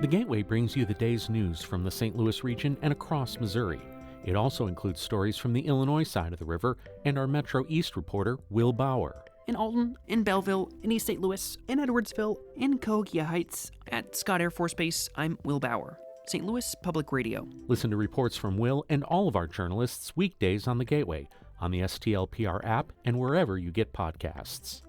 The Gateway brings you the day's news from the St. Louis region and across Missouri. It also includes stories from the Illinois side of the river and our Metro East reporter, Will Bauer. In Alton, in Belleville, in East St. Louis, in Edwardsville, in Cahokia Heights, at Scott Air Force Base, I'm Will Bauer. St. Louis Public Radio. Listen to reports from Will and all of our journalists weekdays on the Gateway, on the STLPR app, and wherever you get podcasts.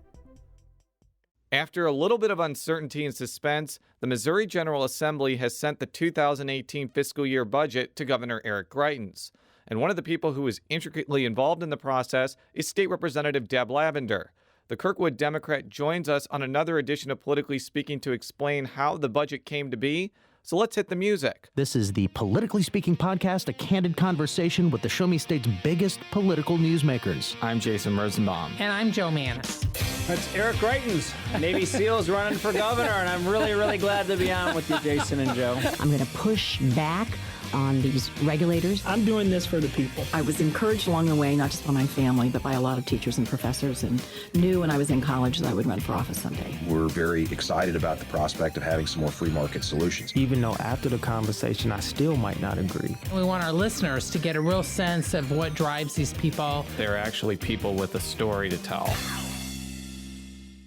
After a little bit of uncertainty and suspense, the Missouri General Assembly has sent the 2018 fiscal year budget to Governor Eric Greitens. And one of the people who is intricately involved in the process is State Representative Deb Lavender. The Kirkwood Democrat joins us on another edition of Politically Speaking to explain how the budget came to be. So let's hit the music. This is the Politically Speaking podcast, a candid conversation with the Show Me State's biggest political newsmakers. I'm Jason Rosenbaum. And I'm Joe Mannies. That's Eric Greitens, Navy SEALs running for governor, and I'm really glad to be on with you, Jason and Joe. I'm going to push back on these regulators. I'm doing this for the people. I was encouraged along the way, not just by my family, but by a lot of teachers and professors, and knew when I was in college that I would run for office someday. We're very excited about the prospect of having some more free market solutions. Even though after the conversation, I still might not agree. We want our listeners to get a real sense of what drives these people. They're actually people with a story to tell.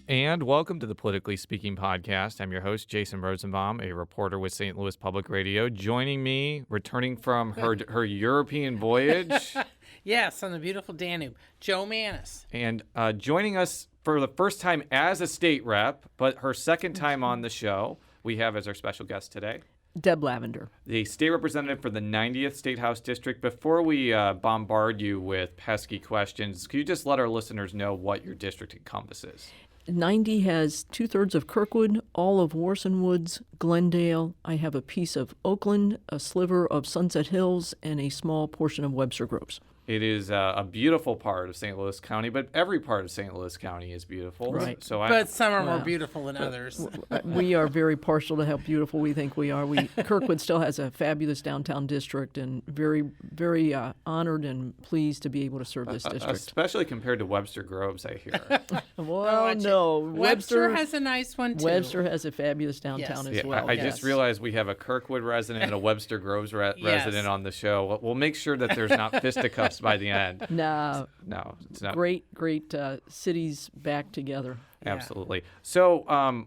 And welcome to the Politically Speaking podcast. I'm your host, Jason Rosenbaum, a reporter with St. Louis Public Radio. Joining me, returning from her European voyage. Yes, on the beautiful Danube, Joe Mannies. And joining us for the first time as a state rep, but her second time on the show, we have as our special guest today, Deb Lavender, the state representative for the 90th State House District. Before we bombard you with pesky questions, can you just let our listeners know what your district encompasses? 90 has 2/3 of Kirkwood, all of Warson Woods, Glendale. I have a piece of Oakland, a sliver of Sunset Hills, and a small portion of Webster Groves. It is a beautiful part of St. Louis County, but every part of St. Louis County is beautiful. Right. But some are more beautiful than others. We are very partial to how beautiful we think we are. Kirkwood still has a fabulous downtown district, and very honored and pleased to be able to serve this district. Especially compared to Webster Groves, I hear. Well, no. Webster has a nice one, too. Webster has a fabulous downtown as well. I just realized we have a Kirkwood resident and a Webster Groves resident on the show. We'll make sure that there's not fisticuffs by the end. No, it's not. Great cities back together. Absolutely. So,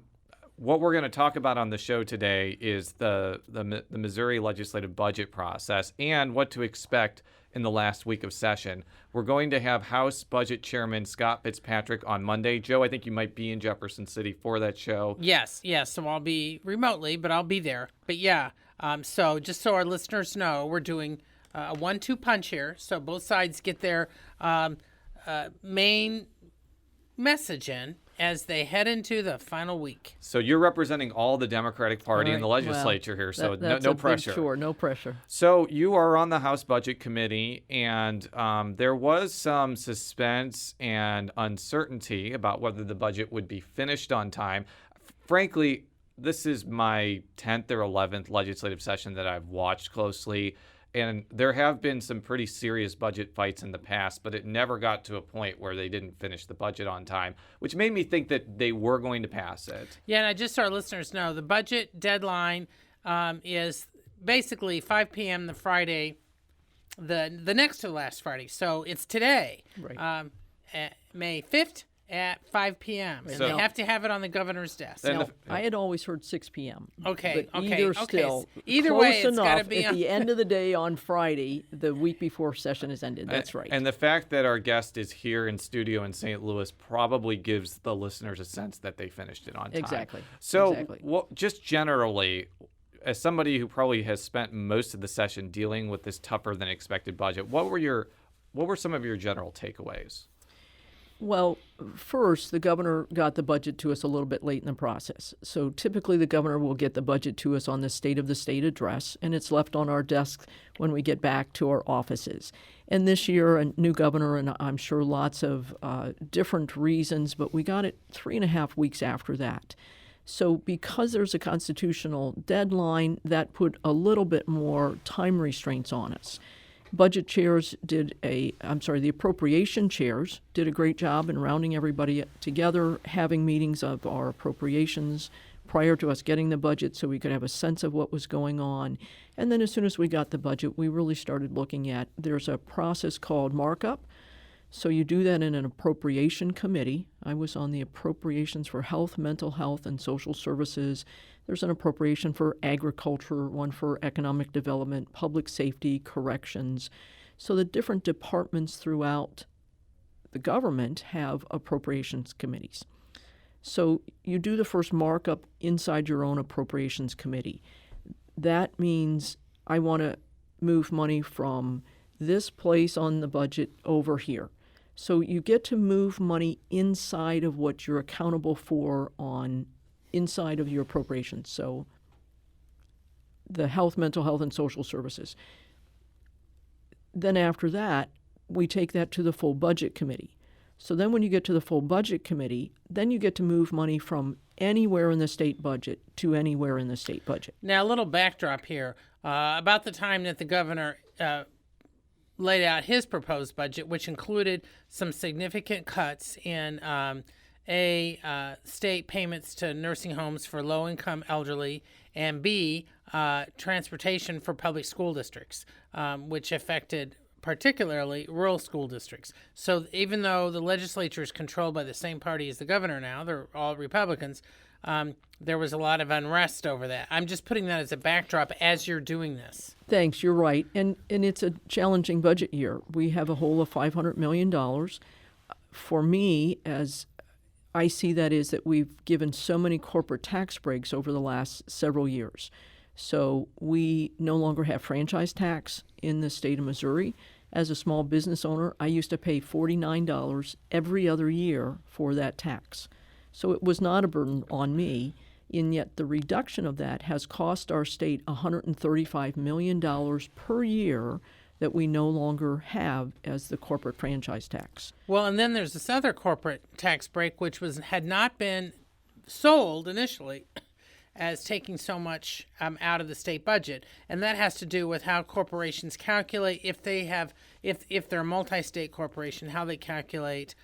what we're going to talk about on the show today is the Missouri legislative budget process and what to expect in the last week of session. We're going to have House Budget Chairman Scott Fitzpatrick on Monday. Joe, I think you might be in Jefferson City for that show. Yes. So I'll be remotely, but I'll be there. But yeah, so just so our listeners know, we're doing a 1-2 punch here, so both sides get their main message in as they head into the final week. So you're representing all the Democratic Party in the legislature here, so no pressure. Sure, no pressure. So you are on the House Budget Committee, and there was some suspense and uncertainty about whether the budget would be finished on time. Frankly, this is my 10th or 11th legislative session that I've watched closely. And there have been some pretty serious budget fights in the past, but it never got to a point where they didn't finish the budget on time, which made me think that they were going to pass it. Yeah, and just so our listeners know, the budget deadline is basically 5 p.m. the Friday, the next to the last Friday. So it's today, right. May 5th. At 5 p.m. And they have to have it on the governor's desk. Now, I had always heard 6 p.m. Okay. Either way, it's got to be at the end of the day on Friday, the week before session is ended. That's right. And the fact that our guest is here in studio in St. Louis probably gives the listeners a sense that they finished it on time. Exactly. So, just generally, as somebody who probably has spent most of the session dealing with this tougher than expected budget, what were some of your general takeaways? Well, first, the governor got the budget to us a little bit late in the process. So typically the governor will get the budget to us on the State of the State address, and it's left on our desks when we get back to our offices. And this year, a new governor, and I'm sure lots of different reasons, but we got it 3.5 weeks after that. So because there's a constitutional deadline, that put a little bit more time restraints on us. The appropriation chairs did a great job in rounding everybody together, having meetings of our appropriations prior to us getting the budget so we could have a sense of what was going on. And then as soon as we got the budget, we really started looking at, there's a process called markup. So you do that in an appropriation committee. I was on the appropriations for health, mental health, and social services. There's an appropriation for agriculture, one for economic development, public safety, corrections. So the different departments throughout the government have appropriations committees. So you do the first markup inside your own appropriations committee. That means I want to move money from this place on the budget over here. So you get to move money inside of what you're accountable for on inside of your appropriations. So the health, mental health, and social services. Then after that, we take that to the full budget committee. So then when you get to the full budget committee, then you get to move money from anywhere in the state budget to anywhere in the state budget. Now, a little backdrop here. About the time that the governor laid out his proposed budget, which included some significant cuts in state payments to nursing homes for low-income elderly, and B, transportation for public school districts, which affected particularly rural school districts. So even though the legislature is controlled by the same party as the governor now, they're all Republicans, there was a lot of unrest over that. I'm just putting that as a backdrop as you're doing this. Thanks, you're right. And it's a challenging budget year. We have a hole of $500 million. For me, as I see that is that we've given so many corporate tax breaks over the last several years. So we no longer have franchise tax in the state of Missouri. As a small business owner, I used to pay $49 every other year for that tax. So it was not a burden on me, and yet the reduction of that has cost our state $135 million per year that we no longer have as the corporate franchise tax. Well, and then there's this other corporate tax break, which had not been sold initially as taking so much out of the state budget, and that has to do with how corporations calculate if they're a multi-state corporation, how they calculate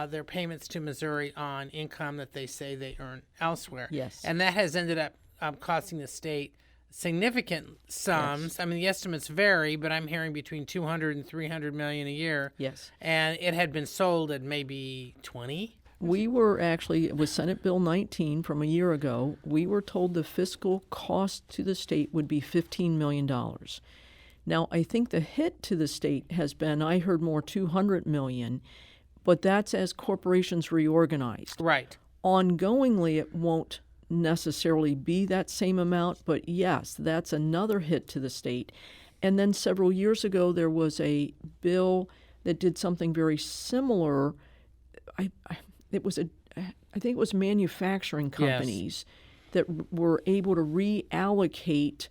their payments to Missouri on income that they say they earn elsewhere. Yes, and that has ended up costing the state significant sums. Yes. I mean, the estimates vary, but I'm hearing between $200 and $300 million a year. Yes, and it had been sold at maybe 20. We were actually, with Senate Bill 19 from a year ago, we were told the fiscal cost to the state would be $15 million. Now, I think the hit to the state has been, I heard more, $200 million, but that's as corporations reorganize. Right. Ongoingly, it won't necessarily be that same amount, but yes, that's another hit to the state. And then several years ago, there was a bill that did something very similar. I think it was manufacturing companies that were able to reallocate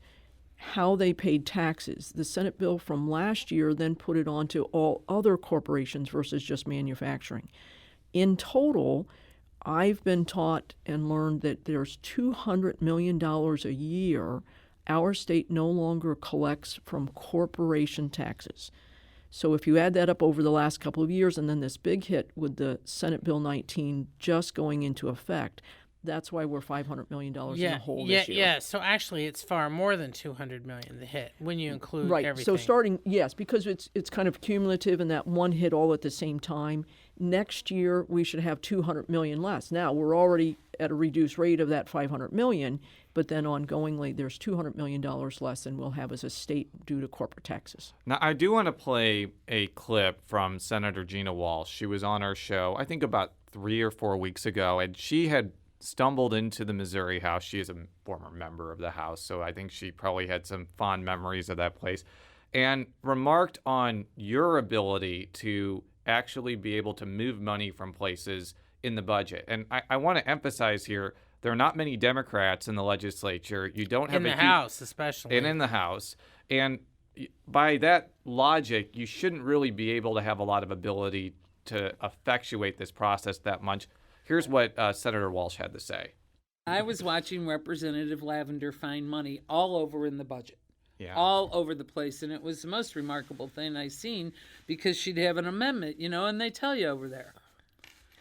how they paid taxes. The Senate bill from last year then put it on to all other corporations versus just manufacturing. In total, I've been taught and learned that there's $200 million a year our state no longer collects from corporation taxes. So if you add that up over the last couple of years and then this big hit with the Senate Bill 19 just going into effect, that's why we're $500 million in the hole this year. Yeah, so actually it's far more than $200 million, the hit, when you include everything. So starting, yes, because it's kind of cumulative and that one hit all at the same time. Next year, we should have $200 million less. Now, we're already at a reduced rate of that $500 million, but then ongoingly, there's $200 million less than we'll have as a state due to corporate taxes. Now, I do want to play a clip from Senator Gina Walsh. She was on our show, I think about 3 or 4 weeks ago, and she had stumbled into the Missouri House. She is a former member of the House, so I think she probably had some fond memories of that place, and remarked on your ability to actually be able to move money from places in the budget. And I want to emphasize here, there are not many Democrats in the legislature. You don't have in the House, especially. And in the House. And by that logic, you shouldn't really be able to have a lot of ability to effectuate this process that much. Here's what Senator Walsh had to say. I was watching Representative Lavender find money all over in the budget. Yeah. All over the place, and it was the most remarkable thing I've seen because she'd have an amendment, and they tell you over there.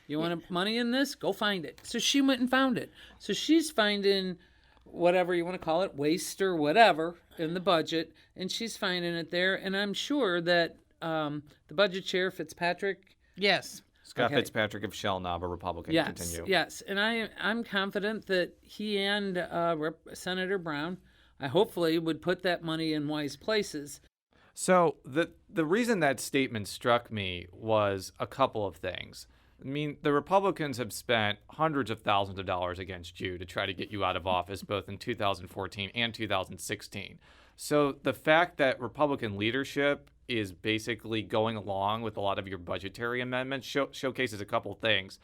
You want money in this? Go find it. So she went and found it. So she's finding whatever you want to call it, waste or whatever in the budget, and she's finding it there. And I'm sure that the budget chair, Fitzpatrick. Yes. Scott Fitzpatrick of Shell Knob, a Republican. Yes, Continue. yes. And I'm confident that he and Senator Brown, I hopefully would put that money in wise places. So the reason that statement struck me was a couple of things. I mean, the Republicans have spent hundreds of thousands of dollars against you to try to get you out of office, both in 2014 and 2016. So the fact that Republican leadership is basically going along with a lot of your budgetary amendments showcases a couple things.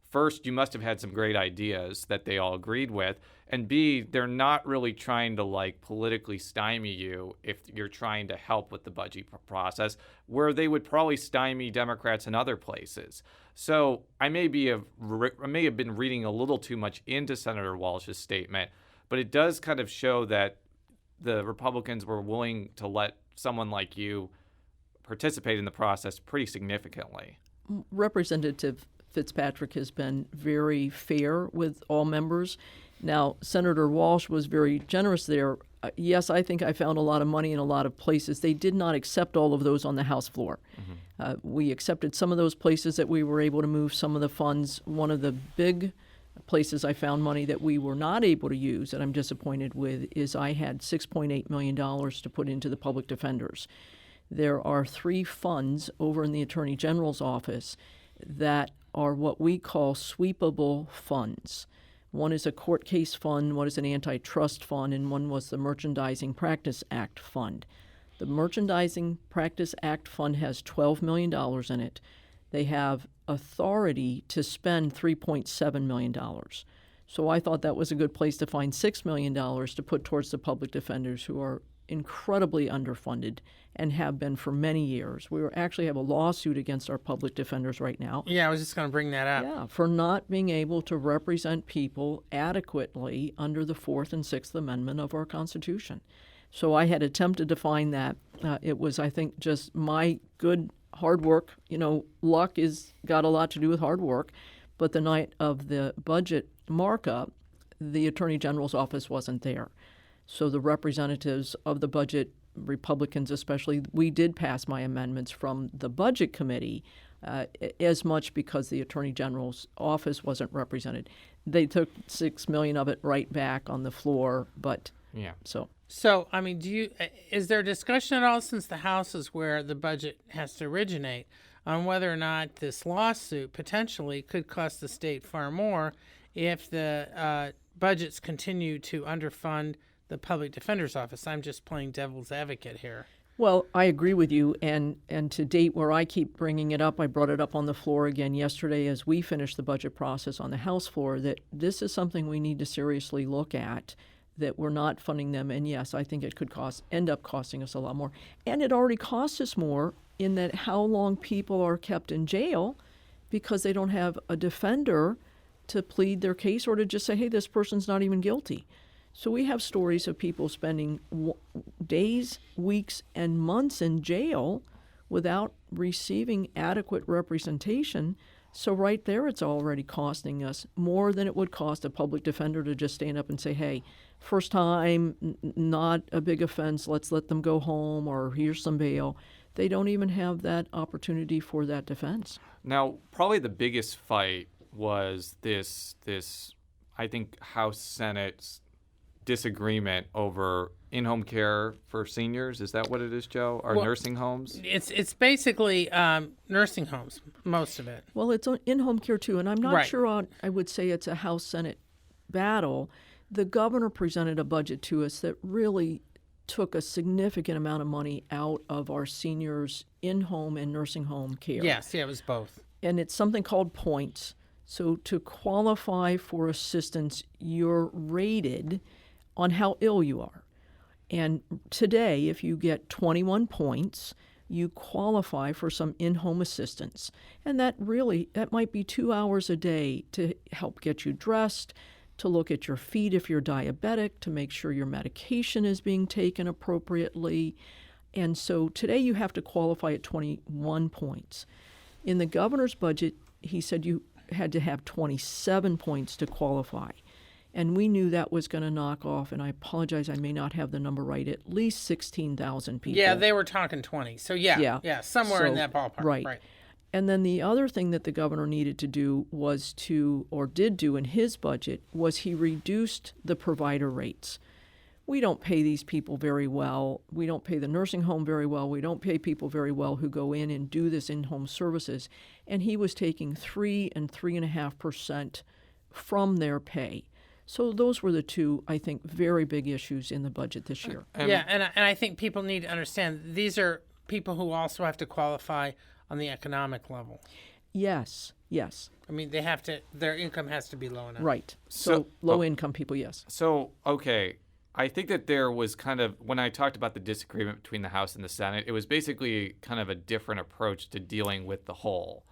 First, you must have had some great ideas that they all agreed with. And B, they're not really trying to politically stymie you if you're trying to help with the budget process, where they would probably stymie Democrats in other places. So I may have been reading a little too much into Senator Walsh's statement, but it does kind of show that the Republicans were willing to let someone like you participate in the process pretty significantly. Representative Fitzpatrick has been very fair with all members. Now, Senator Walsh was very generous there. Yes, I think I found a lot of money in a lot of places. They did not accept all of those on the House floor. We accepted some of those places that we were able to move some of the funds. One of the big places I found money that we were not able to use that I'm disappointed with is I had $6.8 million to put into the public defenders. There are 3 funds over in the Attorney General's office that are what we call sweepable funds. One is a court case fund, one is an antitrust fund, and one was the Merchandising Practice Act fund. The Merchandising Practice Act fund has $12 million in it. They have authority to spend $3.7 million. So I thought that was a good place to find $6 million to put towards the public defenders, who are incredibly underfunded and have been for many years. We actually have a lawsuit against our public defenders right now. Yeah, I was just going to bring that up. Yeah, for not being able to represent people adequately under the 4th and 6th Amendment of our Constitution. So I had attempted to find that. It was, I think, just my good hard work. Luck is got a lot to do with hard work. But the night of the budget markup, the Attorney General's office wasn't there. So the representatives of the budget, Republicans especially, we did pass my amendments from the Budget Committee, as much because the Attorney General's office wasn't represented. They took $6 million of it right back on the floor, but yeah. So, I mean, is there discussion at all, since the House is where the budget has to originate, on whether or not this lawsuit potentially could cost the state far more if the budgets continue to underfund the public defender's office? I'm just playing devil's advocate here. Well, I agree with you, and to date, where I keep bringing it up, I brought it up on the floor again yesterday as we finished the budget process on the House floor, that this is something we need to seriously look at, that we're not funding them. And yes, I think it could end up costing us a lot more. And it already costs us more in that how long people are kept in jail because they don't have a defender to plead their case or to just say, hey, this person's not even guilty. So we have stories of people spending days, weeks, and months in jail without receiving adequate representation. So right there, it's already costing us more than it would cost a public defender to just stand up and say, hey, first time, not a big offense, let's let them go home, or here's some bail. They don't even have that opportunity for that defense. Now, probably the biggest fight was this I think, House Senate's disagreement over in-home care for seniors. Is that what it is, Joe? Or nursing homes? It's basically nursing homes, most of it. Well, it's in-home care too, and I'm not sure I would say it's a House-Senate battle. The governor presented a budget to us that really took a significant amount of money out of our seniors' in-home and nursing home care. Yes, yeah, it was both. And it's something called points. So to qualify for assistance, you're rated on how ill you are. And today, if you get 21 points, you qualify for some in-home assistance. And that might be 2 hours a day to help get you dressed, to look at your feet if you're diabetic, to make sure your medication is being taken appropriately. And so today you have to qualify at 21 points. In the governor's budget, he said had to have 27 points to qualify. And we knew that was going to knock off, and I apologize, I may not have the number right, at least 16,000 people. Yeah, they were talking 20. So yeah, somewhere in that ballpark. Right. And then the other thing that the governor needed to do was did do in his budget, was he reduced the provider rates. We don't pay these people very well. We don't pay the nursing home very well. We don't pay people very well who go in and do this in-home services. And he was taking 3 and 3.5% from their pay. So those were the two, I think, very big issues in the budget this year. Yeah, and I think people need to understand these are people who also have to qualify on the economic level. Yes. I mean, they have to. Their income has to be low enough. Right. So low-income people, yes. So, okay, I think that there was kind of, when I talked about the disagreement between the House and the Senate, it was basically kind of a different approach to dealing with the whole.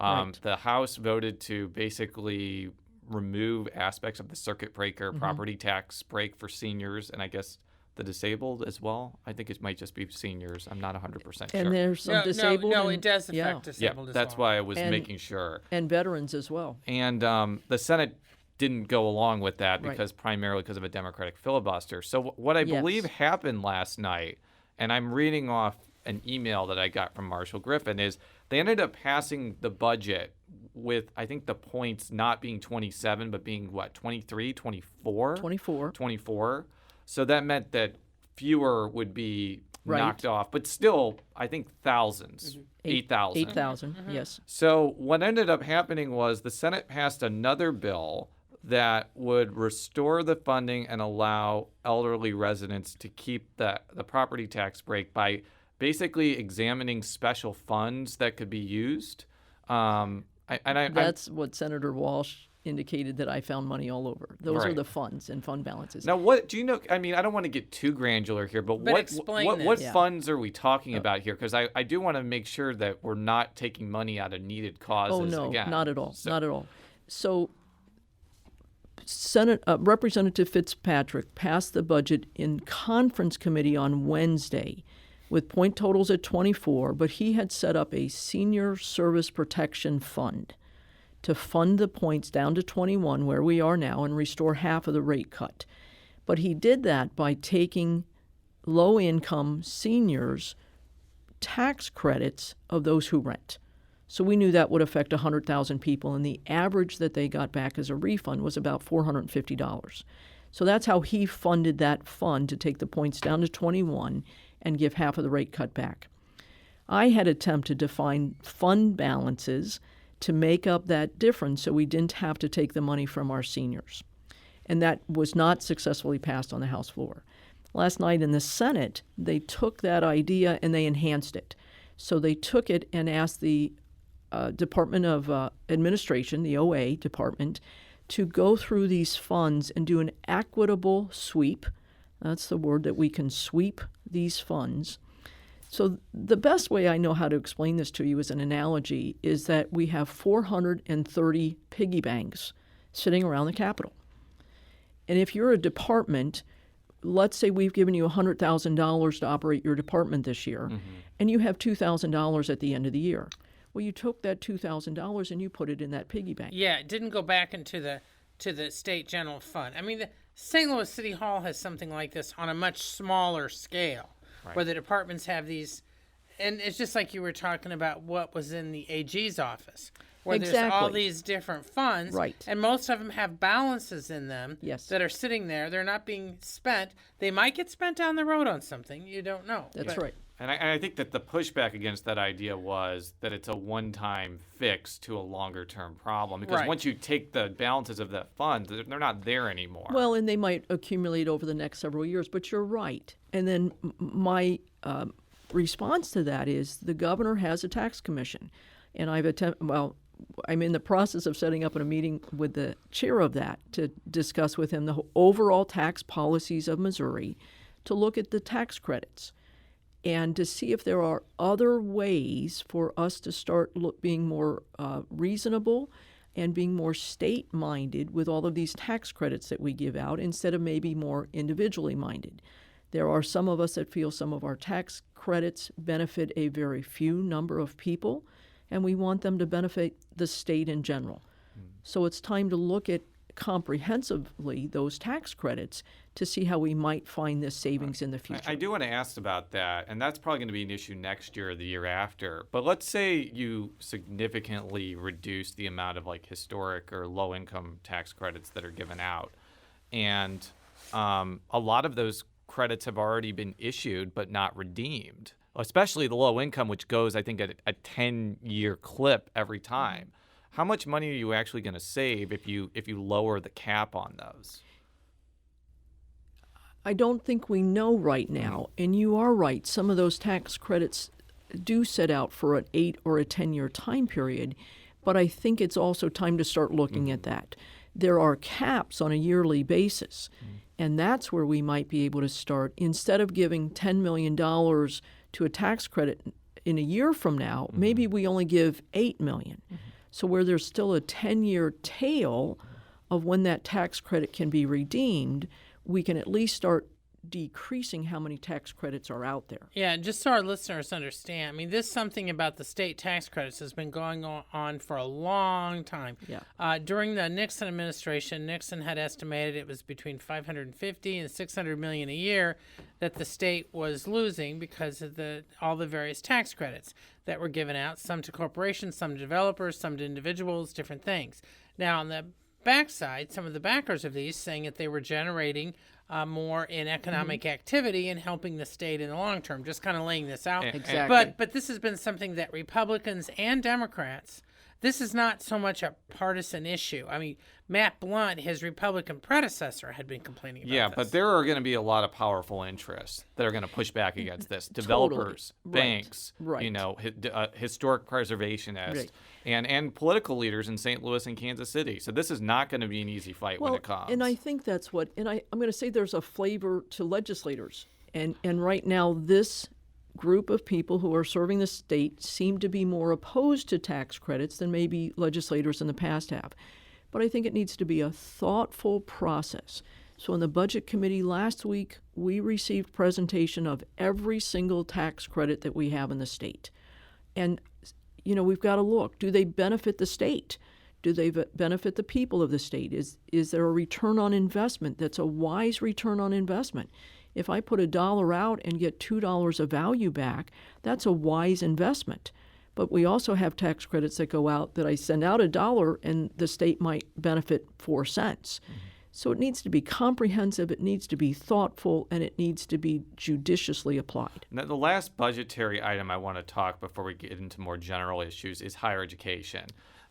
Right. The House voted to basically remove aspects of the circuit breaker property tax break for seniors and I guess the disabled as well. I think it might just be seniors. I'm not 100% sure. And there's some disabled. No, it does affect disabled as well. That's why I was making sure. And veterans as well. And the Senate didn't go along with that primarily because of a Democratic filibuster. So what I believe happened last night, and I'm reading off an email that I got from Marshall Griffin, is they ended up passing the budget with, I think, the points not being 27, but being, 23, 24? 24. So that meant that fewer would be knocked off, but still, I think thousands, 8,000. 8,000, yes. So what ended up happening was the Senate passed another bill that would restore the funding and allow elderly residents to keep the property tax break by basically examining special funds that could be used. That's what Senator Walsh indicated, that I found money all over. Those are the funds and fund balances. Now, what do you know? I mean, I don't want to get too granular here, but what funds are we talking about here? Because I do want to make sure that we're not taking money out of needed causes. Oh, no, again. not at all. Not at all. So Representative Fitzpatrick passed the budget in conference committee on Wednesday with point totals at 24, but he had set up a senior service protection fund to fund the points down to 21, where we are now, and restore half of the rate cut. But he did that by taking low-income seniors' tax credits of those who rent. So we knew that would affect 100,000 people, and the average that they got back as a refund was about $450. So that's how he funded that fund, to take the points down to 21 and give half of the rate cut back. I had attempted to find fund balances to make up that difference so we didn't have to take the money from our seniors. And that was not successfully passed on the House floor. Last night in the Senate, they took that idea and they enhanced it. So they took it and asked the Department of Administration, the OA department, to go through these funds and do an equitable sweep. That's the word, that we can sweep these funds. So the best way I know how to explain this to you as an analogy is that we have 430 piggy banks sitting around the Capitol. And if you're a department, let's say we've given you $100,000 to operate your department this year, and you have $2,000 at the end of the year. Well, you took that $2,000 and you put it in that piggy bank. Yeah, it didn't go back into the state general fund. I mean, the St. Louis City Hall has something like this on a much smaller scale, where the departments have these, and it's just like you were talking about what was in the AG's office, where there's all these different funds, and most of them have balances in them that are sitting there. They're not being spent. They might get spent down the road on something. You don't know. That's right. And I think that the pushback against that idea was that it's a one-time fix to a longer-term problem. Because once you take the balances of that fund, they're not there anymore. Well, and they might accumulate over the next several years, but you're right. And then my response to that is the governor has a tax commission. And I'm in the process of setting up a meeting with the chair of that to discuss with him the overall tax policies of Missouri, to look at the tax credits and to see if there are other ways for us to start being more reasonable and being more state-minded with all of these tax credits that we give out, instead of maybe more individually minded. There are some of us that feel some of our tax credits benefit a very few number of people, and we want them to benefit the state in general. So it's time to look at comprehensively those tax credits to see how we might find this savings in the future. I do want to ask about that, and that's probably going to be an issue next year or the year after. But let's say you significantly reduce the amount of like historic or low-income tax credits that are given out, and a lot of those credits have already been issued but not redeemed, especially the low income, which goes, I think, at a 10-year clip every time. How much money are you actually going to save if you lower the cap on those? I don't think we know right now, and you are right. Some of those tax credits do set out for an 8 or a 10-year time period, but I think it's also time to start looking at that. There are caps on a yearly basis, and that's where we might be able to start. Instead of giving $10 million to a tax credit in a year from now, maybe we only give $8 million. So where there's still a 10-year tail of when that tax credit can be redeemed, we can at least start decreasing how many tax credits are out there. Yeah, just so our listeners understand, I mean, this something about the state tax credits has been going on for a long time. Yeah. During the Nixon administration, Nixon had estimated it was between $550 and $600 million a year that the state was losing because of all the various tax credits that were given out, some to corporations, some to developers, some to individuals, different things. Now, on the backside, some of the backers of these saying that they were generating more in economic activity and helping the state in the long term, just kind of laying this out. Exactly. But this has been something that Republicans and Democrats, this is not so much a partisan issue. I mean, Matt Blunt, his Republican predecessor, had been complaining about this. Yeah, but there are going to be a lot of powerful interests that are going to push back against this. Developers, banks, historic preservationists, and political leaders in St. Louis and Kansas City. So this is not going to be an easy fight when it comes. And I think that's what, and I'm going to say there's a flavor to legislators. And right now, this group of people who are serving the state seem to be more opposed to tax credits than maybe legislators in the past have. But I think it needs to be a thoughtful process. So in the Budget Committee last week, we received presentation of every single tax credit that we have in the state. And, we've got to look. Do they benefit the state? Do they benefit the people of the state? Is there a return on investment that's a wise return on investment? If I put $1 out and get $2 of value back, that's a wise investment. But we also have tax credits that go out that I send out $1 and the state might benefit 4 cents. So it needs to be comprehensive, it needs to be thoughtful, and it needs to be judiciously applied. Now, the last budgetary item I want to talk before we get into more general issues is higher education.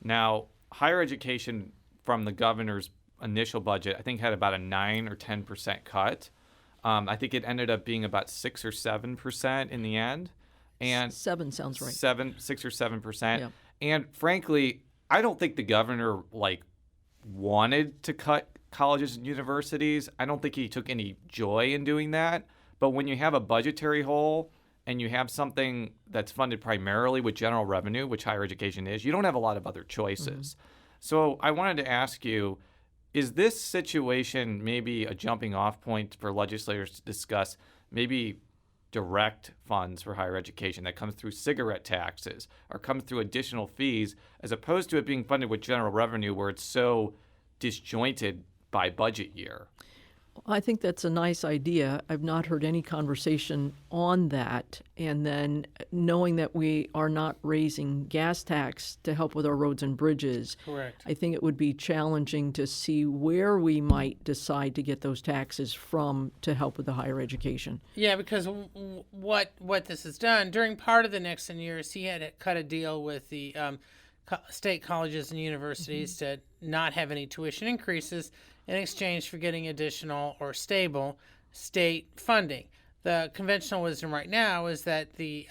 Now, higher education from the governor's initial budget, I think had about a 9 or 10% cut. I think it ended up being about 6 or 7% in the end. And 7 sounds right. 6 or 7%. Yeah. And frankly, I don't think the governor wanted to cut colleges and universities. I don't think he took any joy in doing that. But when you have a budgetary hole and you have something that's funded primarily with general revenue, which higher education is, you don't have a lot of other choices. So I wanted to ask you, is this situation maybe a jumping off point for legislators to discuss maybe direct funds for higher education that comes through cigarette taxes or comes through additional fees, as opposed to it being funded with general revenue where it's so disjointed by budget year? I think that's a nice idea. I've not heard any conversation on that. And then knowing that we are not raising gas tax to help with our roads and bridges, correct, I think it would be challenging to see where we might decide to get those taxes from to help with the higher education. Yeah, because what this has done, during part of the Nixon years, he had cut a deal with the state colleges and universities to not have any tuition increases in exchange for getting additional or stable state funding. The conventional wisdom right now is that the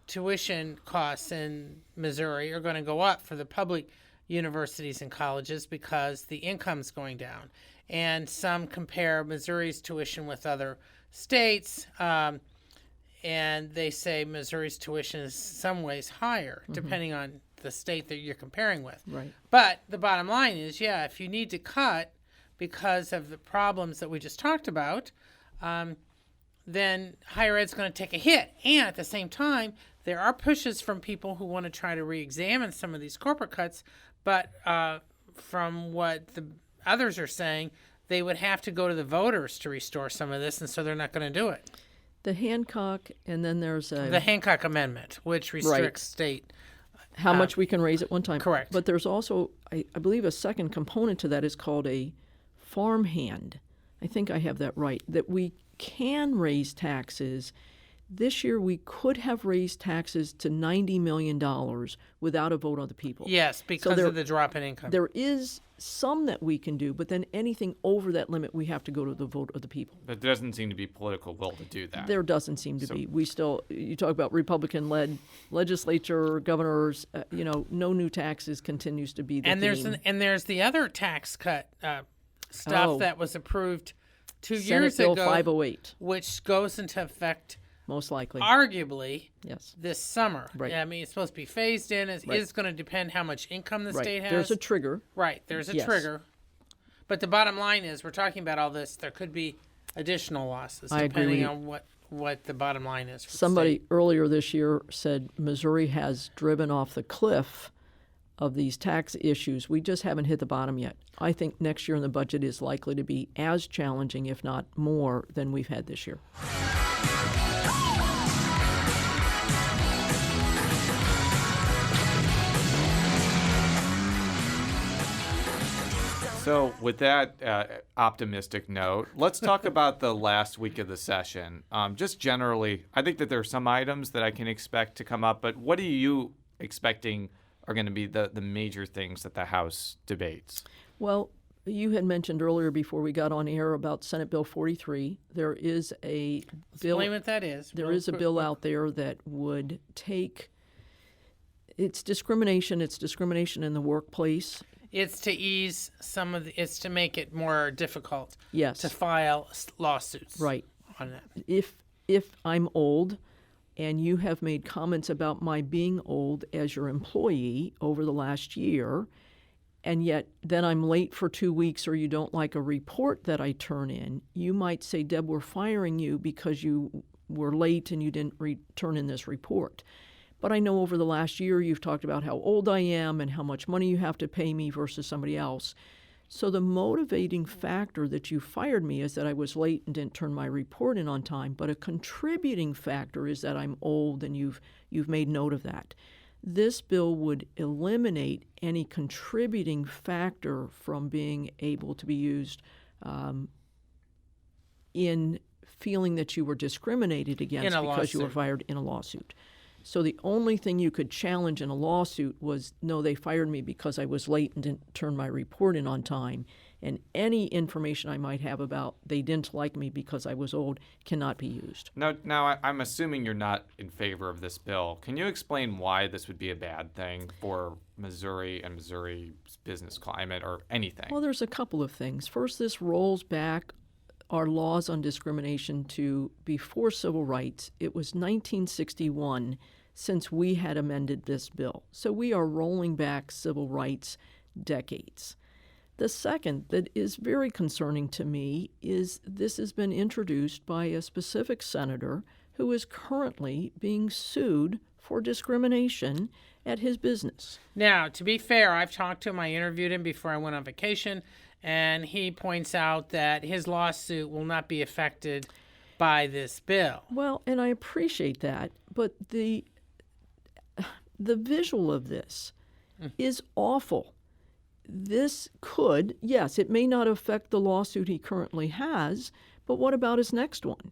tuition costs in Missouri are going to go up for the public universities and colleges because the income's going down. And some compare Missouri's tuition with other states, and they say Missouri's tuition is some ways higher, depending on the state that you're comparing with. Right. But the bottom line is, if you need to cut because of the problems that we just talked about, then higher ed's going to take a hit. And at the same time, there are pushes from people who want to try to re-examine some of these corporate cuts, but from what the others are saying, they would have to go to the voters to restore some of this, and so they're not going to do it. The Hancock, and then there's the Hancock Amendment, which restricts state how much we can raise at one time. Correct. But there's also, I believe, a second component to that is called a farmhand. I think I have that right, that we can raise taxes. This year, we could have raised taxes to $90 million without a vote of the people. Yes, because of the drop in income. There is some that we can do, but then anything over that limit, we have to go to the vote of the people. But there doesn't seem to be political will to do that. There doesn't seem to be. We still, you talk about Republican-led legislature, governors, no new taxes continues to be the theme. And there's the other tax cut stuff that was approved 2 years Senate ago. Bill 508. Which goes into effect most likely, arguably, yes, this summer. Right. I mean, it's supposed to be phased in. It's going to depend how much income the state has. There's a trigger. Right. There's a trigger. But the bottom line is, we're talking about all this. There could be additional losses depending on what the bottom line is. For somebody earlier this year said Missouri has driven off the cliff of these tax issues. We just haven't hit the bottom yet. I think next year in the budget is likely to be as challenging, if not more, than we've had this year. So with that optimistic note, let's talk about the last week of the session. Just generally, I think that there are some items that I can expect to come up, but what are you expecting are going to be the major things that the House debates? Well, you had mentioned earlier before we got on air about Senate Bill 43. There is a bill. Explain what that is. There is a bill out there that would take. It's discrimination. It's discrimination in the workplace. It's to ease some of it's to make it more difficult. Yes. To file lawsuits. Right. On that. If I'm old, and you have made comments about my being old as your employee over the last year, and yet then I'm late for 2 weeks or you don't like a report that I turn in, you might say, Deb, we're firing you because you were late and you didn't turn in this report. But I know over the last year you've talked about how old I am and how much money you have to pay me versus somebody else. So the motivating factor that you fired me is that I was late and didn't turn my report in on time, but a contributing factor is that I'm old and you've made note of that. This bill would eliminate any contributing factor from being able to be used in feeling that you were discriminated against because you were fired in a lawsuit. So the only thing you could challenge in a lawsuit was, no, they fired me because I was late and didn't turn my report in on time. And any information I might have about they didn't like me because I was old cannot be used. Now I'm assuming you're not in favor of this bill. Can you explain why this would be a bad thing for Missouri and Missouri's business climate or anything? Well, there's a couple of things. First, this rolls back our laws on discrimination to before civil rights. It was 1961 since we had amended this bill. So we are rolling back civil rights decades. The second that is very concerning to me is this has been introduced by a specific senator who is currently being sued for discrimination at his business. Now, to be fair, I've talked to him. I interviewed him before I went on vacation, and he points out that his lawsuit will not be affected by this bill. Well, and I appreciate that, but the visual of this is awful. This could, yes, it may not affect the lawsuit he currently has, but what about his next one?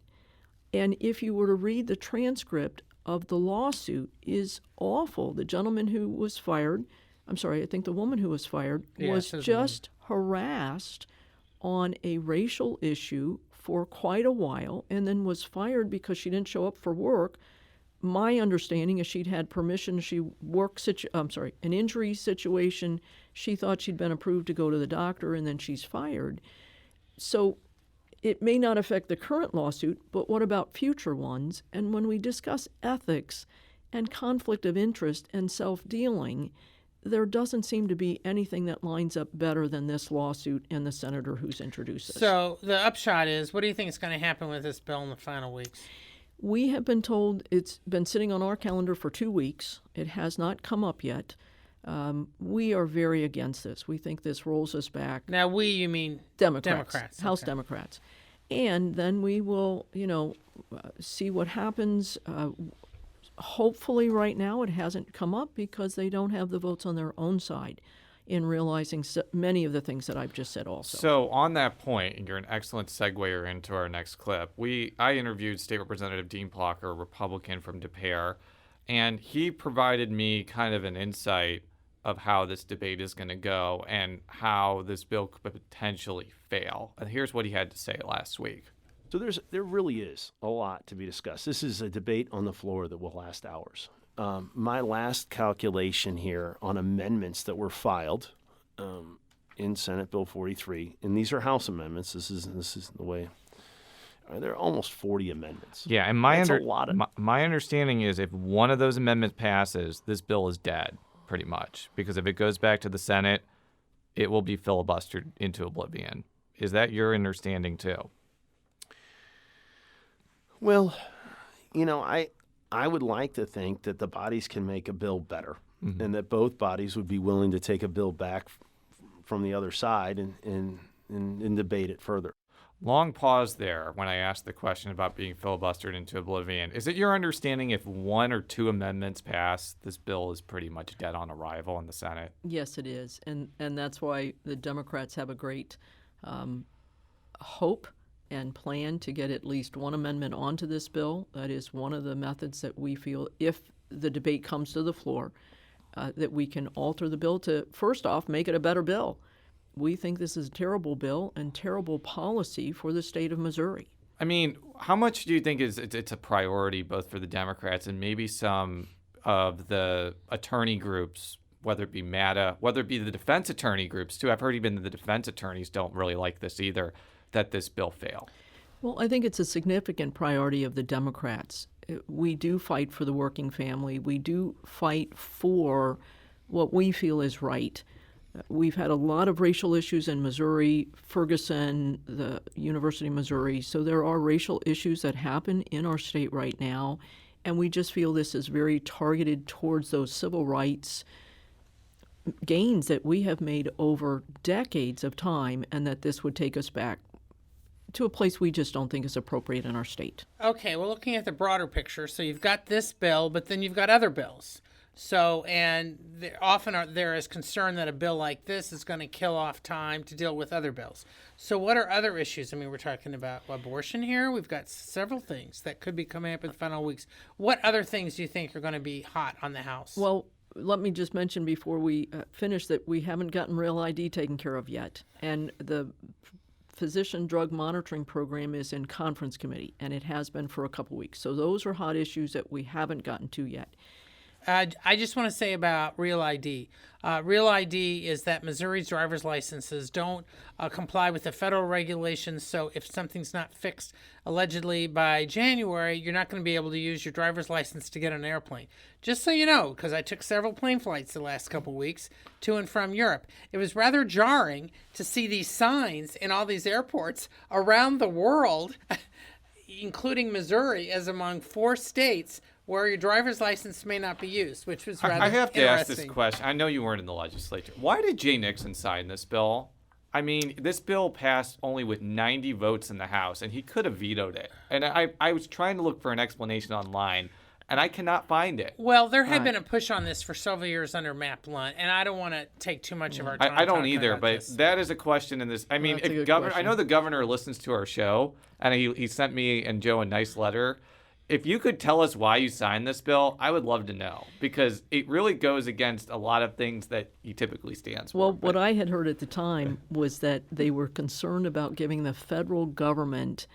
And if you were to read the transcript of the lawsuit is awful. The gentleman who was fired, I think the woman who was fired, was just harassed on a racial issue for quite a while and then was fired because she didn't show up for work. My understanding is she'd had permission. An injury situation. She thought she'd been approved to go to the doctor, and then she's fired. So it may not affect the current lawsuit, but what about future ones? And when we discuss ethics and conflict of interest and self-dealing, there doesn't seem to be anything that lines up better than this lawsuit and the senator who's introduced it. So the upshot is, what do you think is going to happen with this bill in the final weeks? We have been told it's been sitting on our calendar for 2 weeks. It has not come up yet. We are very against this. We think this rolls us back. Now, we, you mean Democrats. House okay. Democrats. And then we will, see what happens. Hopefully right now it hasn't come up because they don't have the votes on their own side in realizing many of the things that I've just said also. So on that point, and you're an excellent seguer into our next clip, I interviewed State Representative Dean Plocker, a Republican from Des Peres, and he provided me kind of an insight of how this debate is going to go and how this bill could potentially fail. And here's what he had to say last week. So there really is a lot to be discussed. This is a debate on the floor that will last hours. My last calculation here on amendments that were filed in Senate Bill 43, and these are House amendments. This is the way. There are almost 40 amendments. Yeah, and my understanding is if one of those amendments passes, this bill is dead, pretty much, because if it goes back to the Senate, it will be filibustered into oblivion. Is that your understanding too? Well, I would like to think that the bodies can make a bill better, and that both bodies would be willing to take a bill back from the other side and debate it further. Long pause there when I asked the question about being filibustered into oblivion. Is it your understanding if one or two amendments pass, this bill is pretty much dead on arrival in the Senate? Yes, it is. And that's why the Democrats have a great hope and plan to get at least one amendment onto this bill. That is one of the methods that we feel, if the debate comes to the floor, that we can alter the bill to, first off, make it a better bill. We think this is a terrible bill and terrible policy for the state of Missouri. I mean, how much do you think it's a priority both for the Democrats and maybe some of the attorney groups, whether it be MATA, whether it be the defense attorney groups too? I've heard even the defense attorneys don't really like this either, that this bill fail. Well, I think it's a significant priority of the Democrats. We do fight for the working family. We do fight for what we feel is right. We've had a lot of racial issues in Missouri, Ferguson, the University of Missouri. So there are racial issues that happen in our state right now, and we just feel this is very targeted towards those civil rights gains that we have made over decades of time, and that this would take us back to a place we just don't think is appropriate in our state. Okay, well, looking at the broader picture, so you've got this bill, but then you've got other bills. So, and there is concern that a bill like this is going to kill off time to deal with other bills. So what are other issues? I mean, we're talking about abortion here. We've got several things that could be coming up in the final weeks. What other things do you think are going to be hot on the House? Well, let me just mention before we finish that we haven't gotten Real ID taken care of yet. And the Physician Drug Monitoring Program is in conference committee, and it has been for a couple weeks. So those are hot issues that we haven't gotten to yet. I just want to say about Real ID. Real ID is that Missouri's driver's licenses don't comply with the federal regulations. So if something's not fixed allegedly by January, you're not going to be able to use your driver's license to get on an airplane. Just so you know, because I took several plane flights the last couple of weeks to and from Europe. It was rather jarring to see these signs in all these airports around the world, including Missouri, as among 4 states where your driver's license may not be used, which was rather I have to interesting. ask this question. I know you weren't in the legislature. Why did Jay Nixon sign this bill? I mean, this bill passed only with 90 votes in the House, and he could have vetoed it. And I was trying to look for an explanation online, and I cannot find it. Well, there had been a push on this for several years under Matt Blunt, and I don't want to take too much of our time. I don't either, but this. that is a question in this. I mean, I know the governor listens to our show, and he sent me and Joe a nice letter. If you could tell us why you signed this bill, I would love to know, because it really goes against a lot of things that he typically stands for. Well, what I had heard at the time was that they were concerned about giving the federal government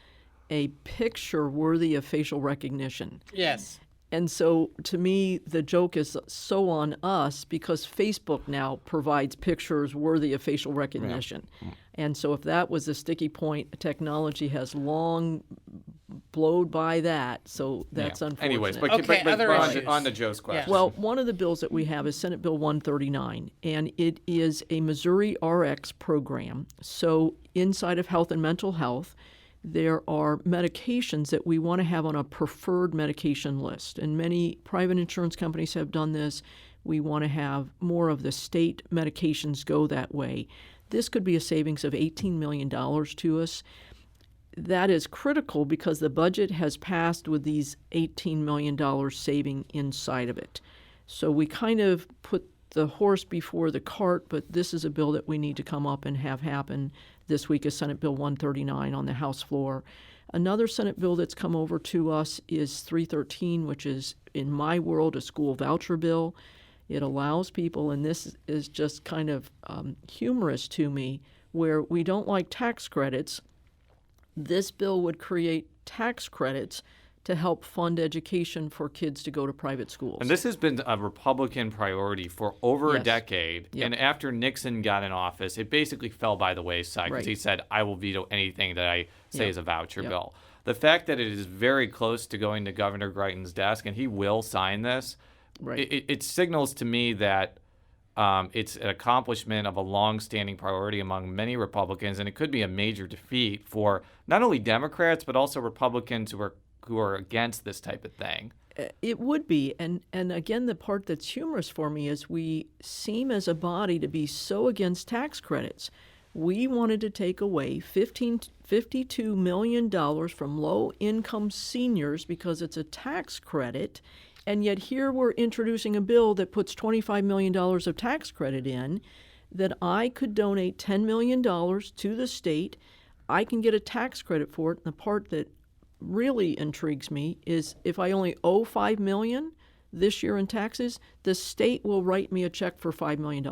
a picture worthy of facial recognition. Yes. And so, to me, the joke is so on us because Facebook now provides pictures worthy of facial recognition. Yeah. And so if that was a sticky point, technology has long blowed by that, so that's unfortunate. Anyways, but on to Joe's question. Yeah. Well, one of the bills that we have is Senate Bill 139, and it is a Missouri RX program. So inside of health and mental health, there are medications that we want to have on a preferred medication list. And many private insurance companies have done this. We want to have more of the state medications go that way. This could be a savings of $18 million to us. That is critical because the budget has passed with these $18 million saving inside of it. So we kind of put the horse before the cart, but this is a bill that we need to come up and have happen this week is Senate Bill 139 on the House floor. Another Senate bill that's come over to us is 313, which is, in my world, a school voucher bill. It allows people, and this is just kind of humorous to me, where we don't like tax credits. This bill would create tax credits to help fund education for kids to go to private schools. And this has been a Republican priority for over a decade. Yep. And after Nixon got in office, it basically fell by the wayside because Right. he said, I will veto anything that I say Yep. is a voucher Yep. bill. The fact that it is very close to going to Governor Greitens' desk and he will sign this, Right. it signals to me that it's an accomplishment of a long-standing priority among many Republicans, and it could be a major defeat for not only Democrats but also Republicans who are against this type of thing. It would be. And again, the part that's humorous for me is we seem as a body to be so against tax credits. We wanted to take away $52 million from low-income seniors because it's a tax credit, and yet here we're introducing a bill that puts $25 million of tax credit in, that I could donate $10 million to the state. I can get a tax credit for it. And the part that really intrigues me is if I only owe $5 million this year in taxes, the state will write me a check for $5 million.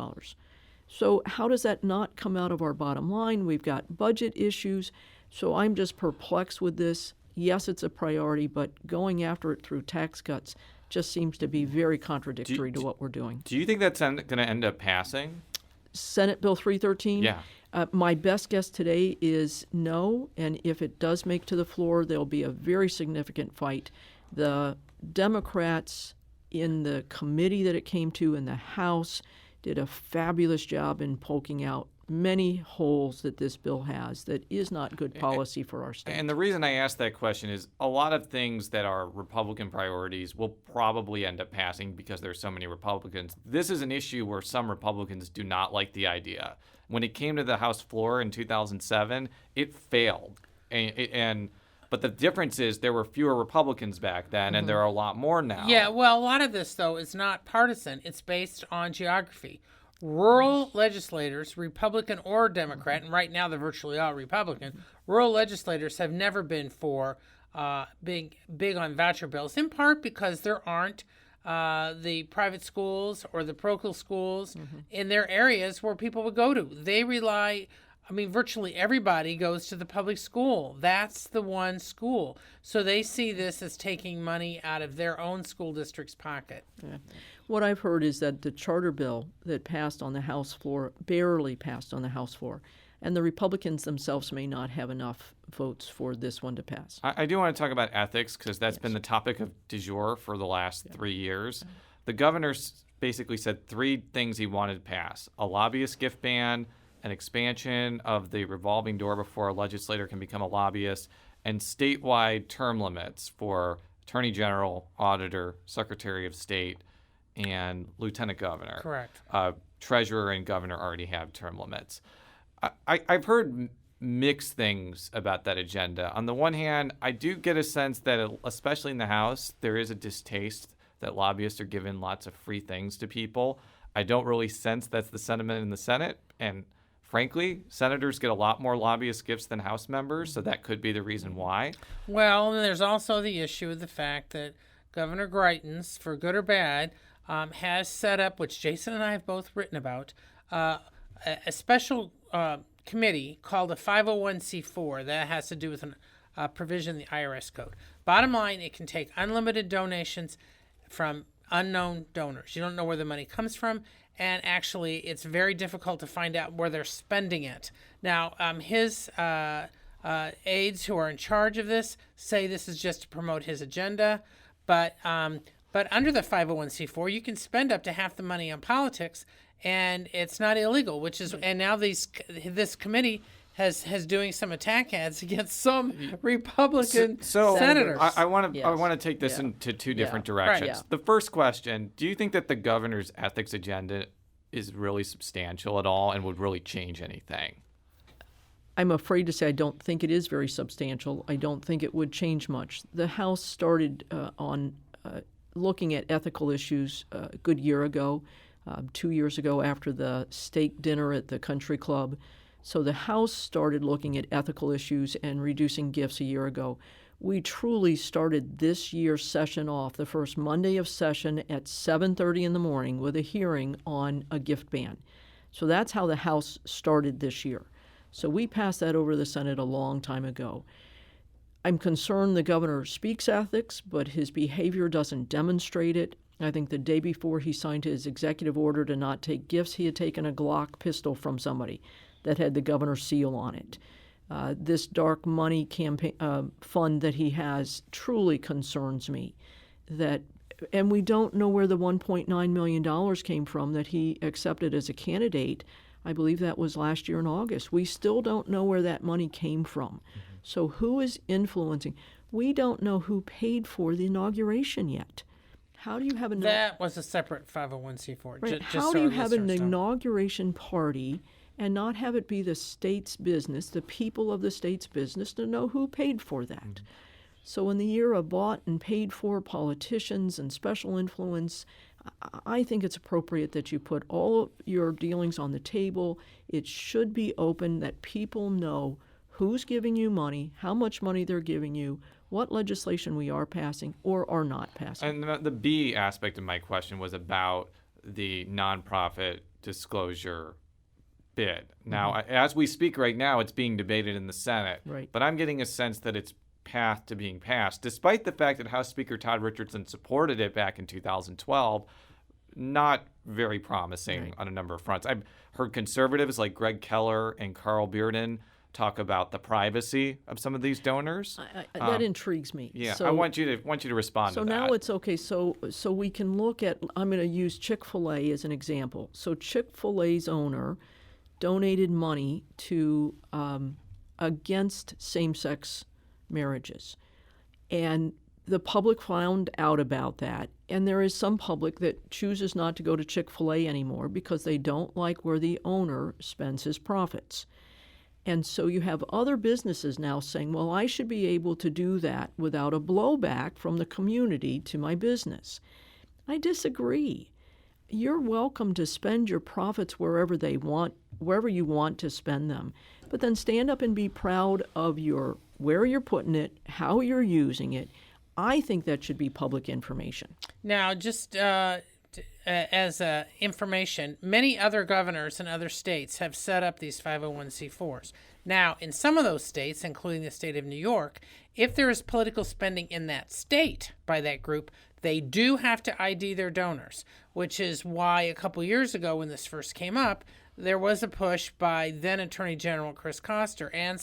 So how does that not come out of our bottom line? We've got budget issues. So I'm just perplexed with this. Yes, it's a priority, but going after it through tax cuts just seems to be very contradictory to what we're doing. Do you think that's going to end up passing? Senate Bill 313? Yeah. My best guess today is no, and if it does make to the floor, there'll be a very significant fight. The Democrats in the committee that it came to in the House did a fabulous job in poking out many holes that this bill has that is not good policy for our state. And the reason I asked that question is a lot of things that are Republican priorities will probably end up passing because there's so many Republicans. This is an issue where some Republicans do not like the idea. When it came to the House floor in 2007, it failed. But the difference is there were fewer Republicans back then, and there are a lot more now. Yeah, well, a lot of this, though, is not partisan. It's based on geography. Rural legislators, Republican or Democrat, and right now they're virtually all Republican, rural legislators have never been for big on voucher bills, in part because there aren't the private schools or the parochial schools in their areas where people would go to. They rely, virtually everybody goes to the public school. That's the one school. So they see this as taking money out of their own school district's pocket. Yeah. What I've heard is that the charter bill that passed on the House floor, barely passed on the House floor, and the Republicans themselves may not have enough votes for this one to pass. I do want to talk about ethics because that's been the topic of du jour for the last 3 years. The governor basically said three things he wanted to pass: a lobbyist gift ban, an expansion of the revolving door before a legislator can become a lobbyist, and statewide term limits for Attorney General, Auditor, Secretary of State, and Lieutenant Governor. Correct. Treasurer and Governor already have term limits. I've heard mixed things about that agenda. On the one hand, I do get a sense that, especially in the House, there is a distaste that lobbyists are giving lots of free things to people. I don't really sense that's the sentiment in the Senate, and frankly, senators get a lot more lobbyist gifts than House members, so that could be the reason why. Well, and there's also the issue of the fact that Governor Greitens, for good or bad, has set up, which Jason and I have both written about, a special committee called a 501c4 that has to do with a provision in the IRS code. Bottom line, it can take unlimited donations from unknown donors. You don't know where the money comes from, and actually it's very difficult to find out where they're spending it. Now, his aides who are in charge of this say this is just to promote his agenda, but under the 501c4, you can spend up to half the money on politics, and it's not illegal, and now this committee has doing some attack ads against some Republican So senators. I want to Yes. take this into two different Right. directions. Yeah. The first question: do you think that the governor's ethics agenda is really substantial at all and would really change anything? I'm afraid to say I don't think it is very substantial. I don't think it would change much. The House started on looking at ethical issues a good year ago, 2 years ago after the steak dinner at the country club. So the House started looking at ethical issues and reducing gifts a year ago. We truly started this year's session off, the first Monday of session at 7:30 in the morning with a hearing on a gift ban. So that's how the House started this year. So we passed that over to the Senate a long time ago. I'm concerned the governor speaks ethics, but his behavior doesn't demonstrate it. I think the day before he signed his executive order to not take gifts, he had taken a Glock pistol from somebody that had the governor's seal on it. This dark money campaign fund that he has truly concerns me. And we don't know where the $1.9 million came from that he accepted as a candidate. I believe that was last year in August. We still don't know where that money came from. So who is influencing? We don't know who paid for the inauguration yet. How do you have that was a separate 501c4. Right. How do you have an inauguration party and not have it be the state's business, the people of the state's business, to know who paid for that? So in the year of bought and paid for politicians and special influence, I think it's appropriate that you put all of your dealings on the table. It should be open, that people know who's giving you money, how much money they're giving you, what legislation we are passing or are not passing. And the B aspect of my question was about the nonprofit disclosure bid. Now, as we speak right now, it's being debated in the Senate. Right. But I'm getting a sense that it's path to being passed, despite the fact that House Speaker Todd Richardson supported it back in 2012. Not very promising on a number of fronts. I've heard conservatives like Greg Keller and Carl Bearden talk about the privacy of some of these donors. That intrigues me. Yeah, So, I want you to respond to that. So now it's okay. So we can look at, I'm going to use Chick-fil-A as an example. So Chick-fil-A's owner donated money to against same-sex marriages. And the public found out about that. And there is some public that chooses not to go to Chick-fil-A anymore because they don't like where the owner spends his profits. And so you have other businesses now saying, well, I should be able to do that without a blowback from the community to my business. I disagree. You're welcome to spend your profits wherever you want to spend them. But then stand up and be proud of where you're putting it, how you're using it. I think that should be public information. Now, just as information, many other governors in other states have set up these 501c4s. Now, in some of those states, including the state of New York, if there is political spending in that state by that group, they do have to ID their donors, which is why a couple years ago when this first came up, there was a push by then Attorney General Chris Koster and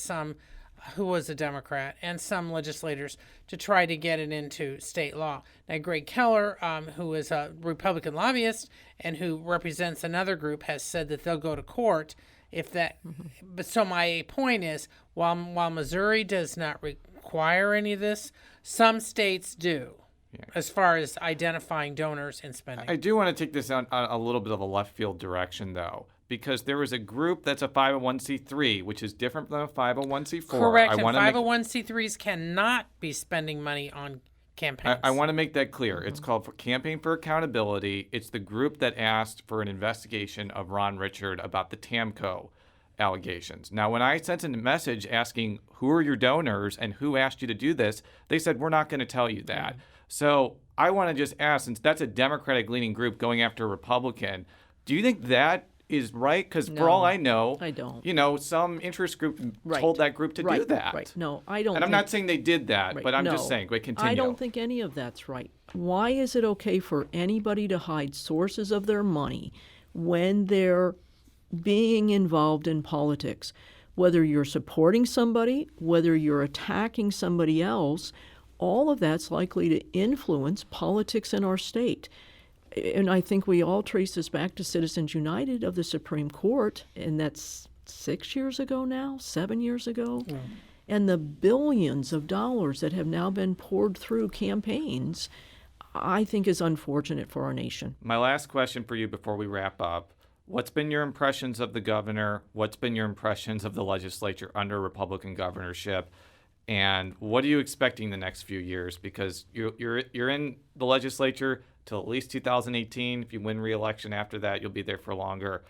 who was a Democrat, and some legislators to try to get it into state law. Now, Greg Keller, who is a Republican lobbyist and who represents another group, has said that they'll go to court if that. But so my point is, while Missouri does not require any of this, some states do. Yeah. As far as identifying donors and spending. I do want to take this on a little bit of a left field direction, though, because there is a group that's a 501c3, which is different than a 501c4. Correct, and 501c3s cannot be spending money on campaigns. I want to make that clear. It's called for Campaign for Accountability. It's the group that asked for an investigation of Ron Richard about the TAMCO allegations. Now, when I sent a message asking who are your donors and who asked you to do this, they said, we're not going to tell you that. So I want to just ask, since that's a Democratic-leaning group going after a Republican, do you think that is right? Because for all I know, I don't. Some interest group told that group to do that. Right. No, I don't. And I'm not saying they did that, but I'm just saying. But continue. I don't think any of that's right. Why is it okay for anybody to hide sources of their money when they're being involved in politics? Whether you're supporting somebody, whether you're attacking somebody else, all of that's likely to influence politics in our state. And I think we all trace this back to Citizens United of the Supreme Court, and that's 7 years ago. Yeah. And the billions of dollars that have now been poured through campaigns, I think is unfortunate for our nation. My last question for you before we wrap up. What's been your impressions of the governor? What's been your impressions of the legislature under Republican governorship? And what are you expecting the next few years? Because you're in the legislature till at least 2018. If you win re-election after that, you'll be there for longer.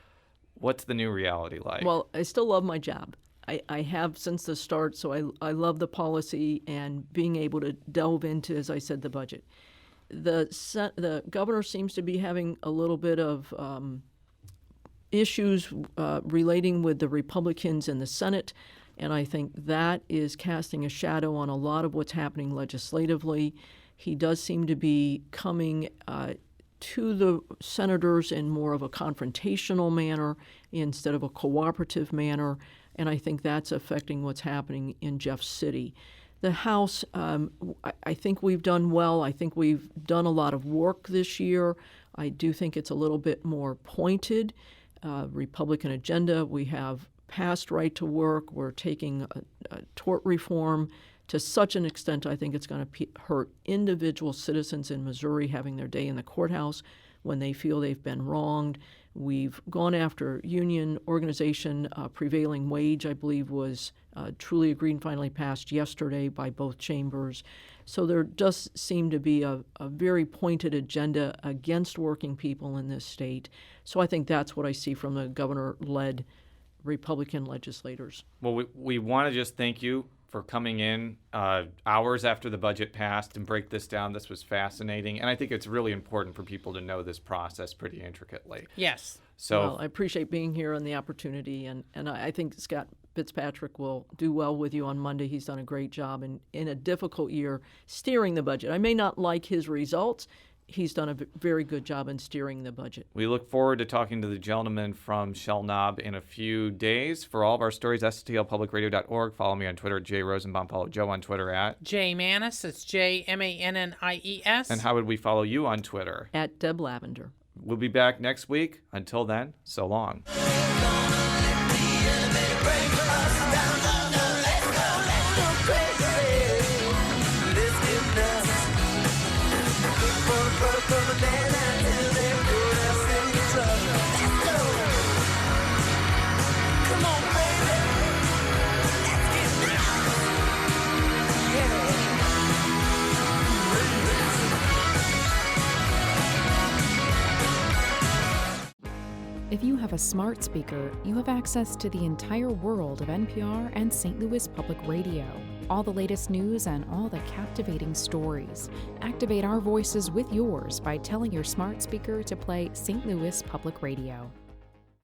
What's the new reality like? Well, I still love my job. I have since the start, so I love the policy and being able to delve into, as I said, the budget. The governor seems to be having a little bit of issues relating with the Republicans in the Senate, and I think that is casting a shadow on a lot of what's happening legislatively. He does seem to be coming to the senators in more of a confrontational manner instead of a cooperative manner, and I think that's affecting what's happening in Jeff City. The House, I think we've done well. I think we've done a lot of work this year. I do think it's a little bit more pointed. Republican agenda. We have passed right to work. We're taking a tort reform to such an extent I think it's going to hurt individual citizens in Missouri having their day in the courthouse when they feel they've been wronged. We've gone after union organization. Prevailing wage, I believe, was truly agreed and finally passed yesterday by both chambers. So there does seem to be a very pointed agenda against working people in this state. So I think that's what I see from the governor-led Republican legislators. Well, we want to just thank you for coming in hours after the budget passed and break this down. This was fascinating. And I think it's really important for people to know this process pretty intricately. Yes. So well, I appreciate being here and the opportunity. And I think Scott Fitzpatrick will do well with you on Monday. He's done a great job in a difficult year steering the budget. I may not like his results. He's done a very good job in steering the budget. We look forward to talking to the gentleman from Shell Knob in a few days. For all of our stories, stlpublicradio.org. Follow me on Twitter at @JRosenbaum. Follow Joe on Twitter at @JMannies. It's JMannies. And how would we follow you on Twitter? At Deb Lavender. We'll be back next week. Until then, so long. If you have a smart speaker, you have access to the entire world of NPR and St. Louis Public Radio. All the latest news and all the captivating stories. Activate our voices with yours by telling your smart speaker to play St. Louis Public Radio.